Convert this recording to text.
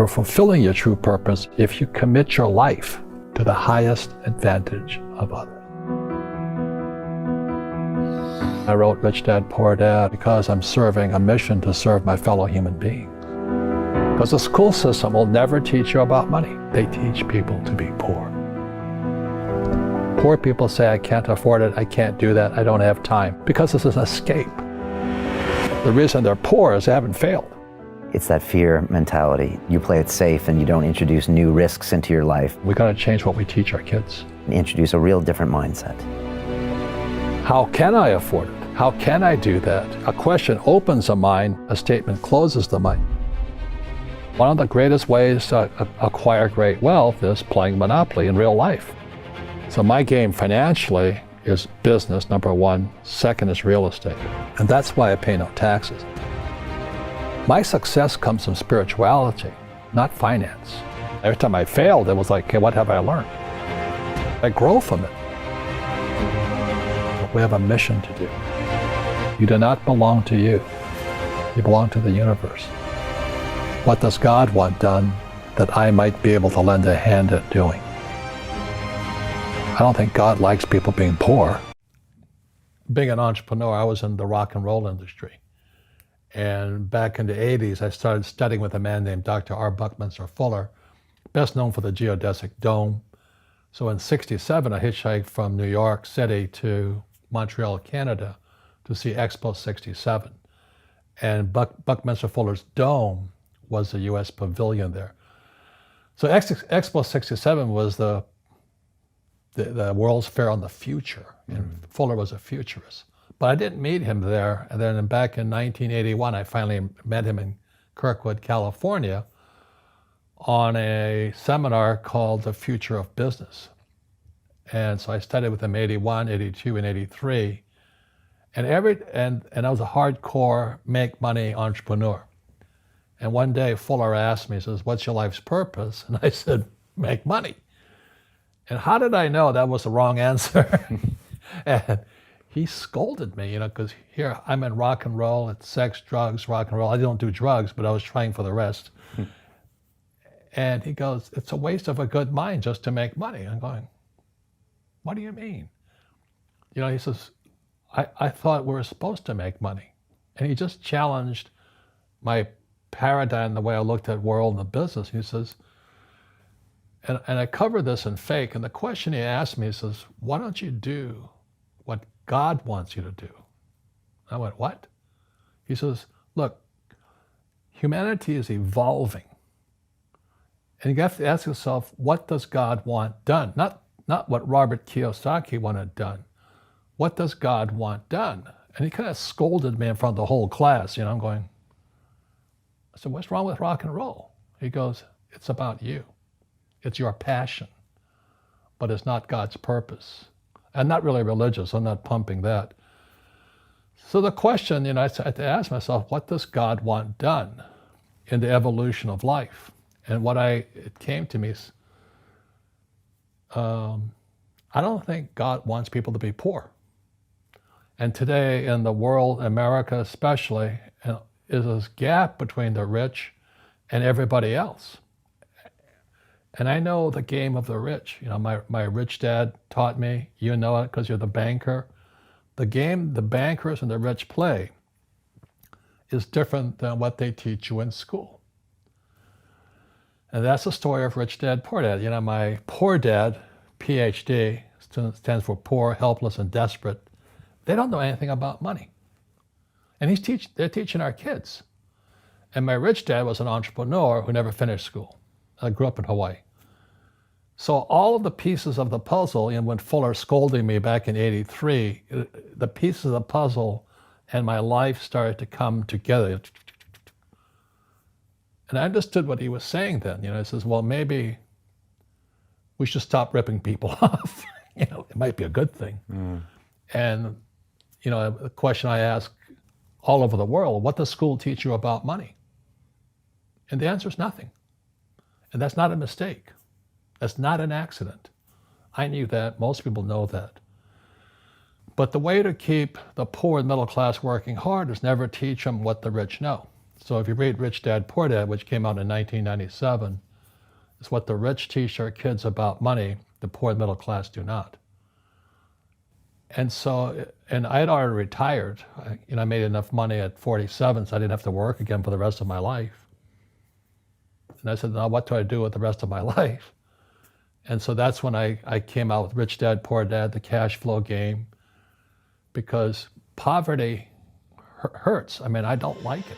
You're fulfilling your true purpose if you commit your life to the highest advantage of others. I wrote Rich Dad, Poor Dad because I'm serving a mission to serve my fellow human beings. Because the school system will never teach you about money. They teach people to be poor. Poor people say, I can't afford it, I can't do that, I don't have time, because it's an escape. The reason they're poor is they haven't failed. It's that fear mentality. You play it safe and you don't introduce new risks into your life. We got to change what we teach our kids. And introduce a real different mindset. How can I afford it? How can I do that? A question opens the mind, a statement closes the mind. One of the greatest ways to acquire great wealth is playing Monopoly in real life. So my game financially is business, number one. Second is real estate. And that's why I pay no taxes. My success comes from spirituality, not finance. Every time I failed, it was like, okay, what have I learned? I grow from it. But we have a mission to do. You do not belong to you. You belong to the universe. What does God want done that I might be able to lend a hand at doing? I don't think God likes people being poor. Being an entrepreneur, I was in the rock and roll industry. And back in the 80s, I started studying with a man named Dr. R. Buckminster Fuller, best known for the geodesic dome. So in '67, I hitchhiked from New York City to Montreal, Canada, to see Expo 67. And Buckminster Fuller's dome was the U.S. pavilion there. So Expo 67 was the World's Fair on the Future, and Fuller was a futurist. But I didn't meet him there, and then back in 1981, I finally met him in Kirkwood, California, on a seminar called The Future of Business. And so I studied with him 81, 82, and 83, and I was a hardcore make money entrepreneur. And one day Fuller asked me, he says, what's your life's purpose? And I said, make money. And how did I know that was the wrong answer? And he scolded me, because here I'm in rock and roll, it's sex, drugs, rock and roll. I don't do drugs, but I was trying for the rest. And he goes, it's a waste of a good mind just to make money. I'm going, what do you mean? He says, I thought we were supposed to make money. And he just challenged my paradigm, the way I looked at world and the business. He says, and I cover this in Fake, and the question he asked me, he says, why don't you do what God wants you to do? I went, what? He says, look, humanity is evolving. And you have to ask yourself, what does God want done? Not what Robert Kiyosaki wanted done. What does God want done? And he kind of scolded me in front of the whole class. I'm going, I said, what's wrong with rock and roll? He goes, it's about you. It's your passion, but it's not God's purpose. I'm not really religious, I'm not pumping that. So the question, I had to ask myself, what does God want done in the evolution of life? And it came to me, I don't think God wants people to be poor. And today in the world, America especially, is this gap between the rich and everybody else. And I know the game of the rich. My rich dad taught me, you know it because you're the banker. The game the bankers and the rich play is different than what they teach you in school. And that's the story of Rich Dad, Poor Dad. My poor dad, PhD, stands for poor, helpless, and desperate. They don't know anything about money. And they're teaching our kids. And my rich dad was an entrepreneur who never finished school. I grew up in Hawaii. So all of the pieces of the puzzle, when Fuller scolded me back in '83, the pieces of the puzzle and my life started to come together. And I understood what he was saying then. He says, well, maybe we should stop ripping people off. It might be a good thing. And, a question I ask all over the world, what does school teach you about money? And the answer is nothing. And that's not a mistake. That's not an accident. I knew that. Most people know that. But the way to keep the poor and middle class working hard is never teach them what the rich know. So if you read Rich Dad, Poor Dad, which came out in 1997, it's what the rich teach their kids about money, the poor and middle class do not. And so, and I had already retired. I made enough money at 47, so I didn't have to work again for the rest of my life. And I said, now what do I do with the rest of my life? And so that's when I came out with Rich Dad, Poor Dad, the cash flow game, because poverty hurts. I mean, I don't like it.